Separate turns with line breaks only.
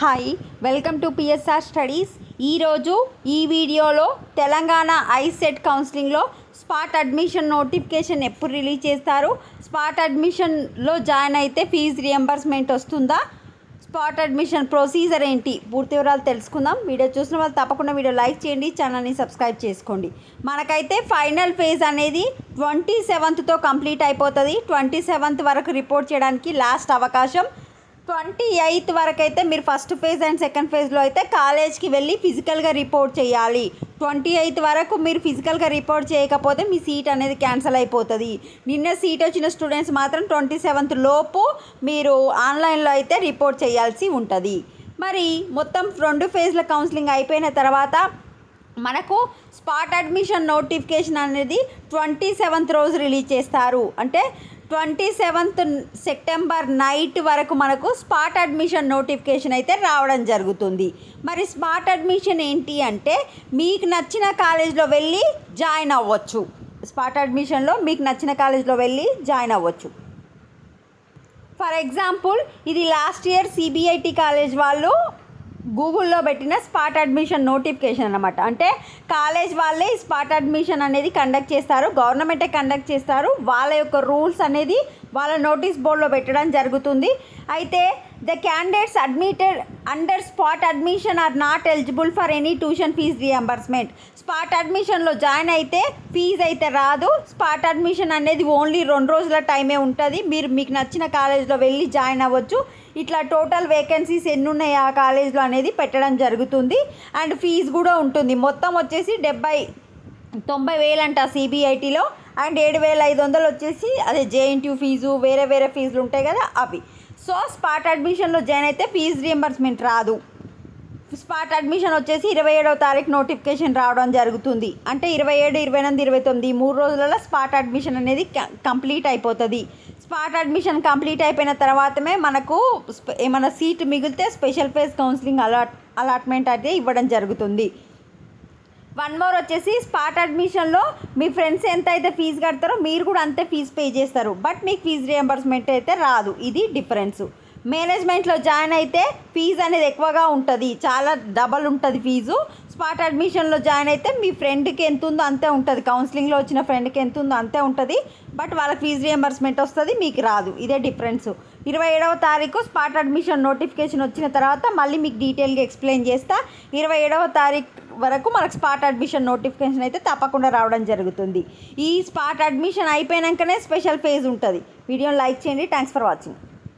Hi welcome to PSR studies. ఈరోజు ఈ వీడియోలో తెలంగాణ ఐసెట్ కౌన్సిలింగ్లో స్పాట్ అడ్మిషన్ నోటిఫికేషన్ ఎప్పుడు రిలీజ్ చేస్తారు, స్పాట్ అడ్మిషన్లో జాయిన్ అయితే ఫీజు రియంబర్స్మెంట్ వస్తుందా, స్పాట్ అడ్మిషన్ ప్రొసీజర్ ఏంటి, పూర్తి వివరాలు తెలుసుకుందాం. వీడియో చూసిన వాళ్ళు తప్పకుండా వీడియో లైక్ చేయండి, ఛానల్ని సబ్స్క్రైబ్ చేసుకోండి. మనకైతే ఫైనల్ ఫేజ్ అనేది 27తో కంప్లీట్ అయిపోతుంది. 27 వరకు రిపోర్ట్ చేయడానికి లాస్ట్ అవకాశం. 28 వరకు అయితే మీరు ఫస్ట్ ఫేజ్ అండ్ సెకండ్ ఫేజ్లో అయితే కాలేజ్కి వెళ్ళి ఫిజికల్గా రిపోర్ట్ చేయాలి. 28 వరకు మీరు ఫిజికల్గా రిపోర్ట్ చేయకపోతే మీ సీట్ అనేది క్యాన్సిల్ అయిపోతుంది. నిన్న సీట్ వచ్చిన స్టూడెంట్స్ మాత్రం 27 లోపు మీరు ఆన్లైన్లో అయితే రిపోర్ట్ చేయాల్సి ఉంటుంది. మరి మొత్తం 2 ఫేజ్ల కౌన్సిలింగ్ అయిపోయిన తర్వాత మనకు స్పాట్ అడ్మిషన్ నోటిఫికేషన్ అనేది 27th రోజు రిలీజ్ చేస్తారు. అంటే 27th సెప్టెంబర్ నైట్ వరకు మనకు స్పాట్ అడ్మిషన్ నోటిఫికేషన్ అయితే రావడం జరుగుతుంది. మరి స్పాట్ అడ్మిషన్ ఏంటి అంటే మీకు నచ్చిన కాలేజ్లో వెళ్ళి జాయిన్ అవ్వచ్చు. స్పాట్ అడ్మిషన్లో మీకు నచ్చిన కాలేజ్లో వెళ్ళి జాయిన్ అవ్వచ్చు. ఫర్ ఎగ్జాంపుల్ ఇది లాస్ట్ ఇయర్ సిబిఐటి కాలేజ్ వాళ్ళు గూగుల్లో పెట్టిన స్పాట్ అడ్మిషన్ నోటిఫికేషన్ అన్నమాట. అంటే కాలేజ్ వాళ్ళే స్పాట్ అడ్మిషన్ అనేది కండక్ట్ చేస్తారు, గవర్నమెంటే కండక్ట్ చేస్తారు. వాళ్ళ యొక్క రూల్స్ అనేది వాళ్ళ నోటీస్ బోర్డులో పెట్టడం జరుగుతుంది. అయితే the candidates admitted under spot admission are not eligible for any tuition fee reimbursement. Spot అడ్మిషన్లో జాయిన్ అయితే ఫీజు అయితే రాదు. స్పాట్ అడ్మిషన్ అనేది ఓన్లీ 2 రోజుల టైమే ఉంటుంది. మీరు మీకు నచ్చిన కాలేజ్లో వెళ్ళి జాయిన్ అవ్వచ్చు. ఇట్లా టోటల్ వేకెన్సీస్ ఎన్ని ఉన్నాయి ఆ కాలేజ్లో అనేది పెట్టడం జరుగుతుంది. అండ్ ఫీజు కూడా ఉంటుంది. మొత్తం వచ్చేసి 90,000 అంట సిబిఐటీలో, అండ్ 7,500 వచ్చేసి అదే జేఎన్టీయూ ఫీజు, వేరే ఫీజులు ఉంటాయి కదా అవి. సో స్పాట్ అడ్మిషన్లో జాయిన్ అయితే ఫీజు రియంబర్స్మెంట్ రాదు. స్పాట్ అడ్మిషన్ వచ్చేసి 27వ తారీఖు నోటిఫికేషన్ రావడం జరుగుతుంది. అంటే 27, 28, 29 ఈ 3 రోజులలో స్పాట్ అడ్మిషన్ అనేది కంప్లీట్ అయిపోతుంది. స్పాట్ అడ్మిషన్ కంప్లీట్ అయిపోయిన తర్వాతమే మనకు ఏమైనా సీట్ మిగిలితే స్పెషల్ ఫేజ్ కౌన్సిలింగ్ అలాట్మెంట్ అయితే ఇవ్వడం జరుగుతుంది. వన్ మోర్ వచ్చేసి స్పాట్ అడ్మిషన్లో మీ ఫ్రెండ్స్ ఎంత అయితే ఫీజు కడతారో మీరు కూడా అంతే ఫీజు పే చేస్తారు. బట్ మీకు ఫీజు రియంబర్స్మెంట్ అయితే రాదు. ఇది డిఫరెన్స్. మేనేజ్మెంట్లో జాయిన్ అయితే ఫీజు అనేది ఎక్కువగా ఉంటుంది, చాలా డబల్ ఉంటుంది ఫీజు. స్పాట్ అడ్మిషన్లో జాయిన్ అయితే మీ ఫ్రెండ్కి ఎంత ఉందో అంతే ఉంటుంది, కౌన్సిలింగ్లో వచ్చిన ఫ్రెండ్కి ఎంత ఉందో అంతే ఉంటుంది. బట్ వాళ్ళకి ఫీజు రియంబర్స్మెంట్ వస్తుంది, మీకు రాదు. ఇదే డిఫరెన్స్. 27వ తారీఖు స్పాట్ అడ్మిషన్ నోటిఫికేషన్ వచ్చిన తర్వాత మళ్ళీ మీకు డీటెయిల్గా ఎక్స్ప్లెయిన్ చేస్తా. 27వ తారీఖు వరకు మనకు స్పాట్ అడ్మిషన్ నోటిఫికేషన్ అయితే తప్పకుండా రావడం జరుగుతుంది. ఈ స్పాట్ అడ్మిషన్ అయిపోయాకనే స్పెషల్ ఫేజ్ ఉంటుంది. వీడియోని లైక్ చేయండి. Thanks for watching.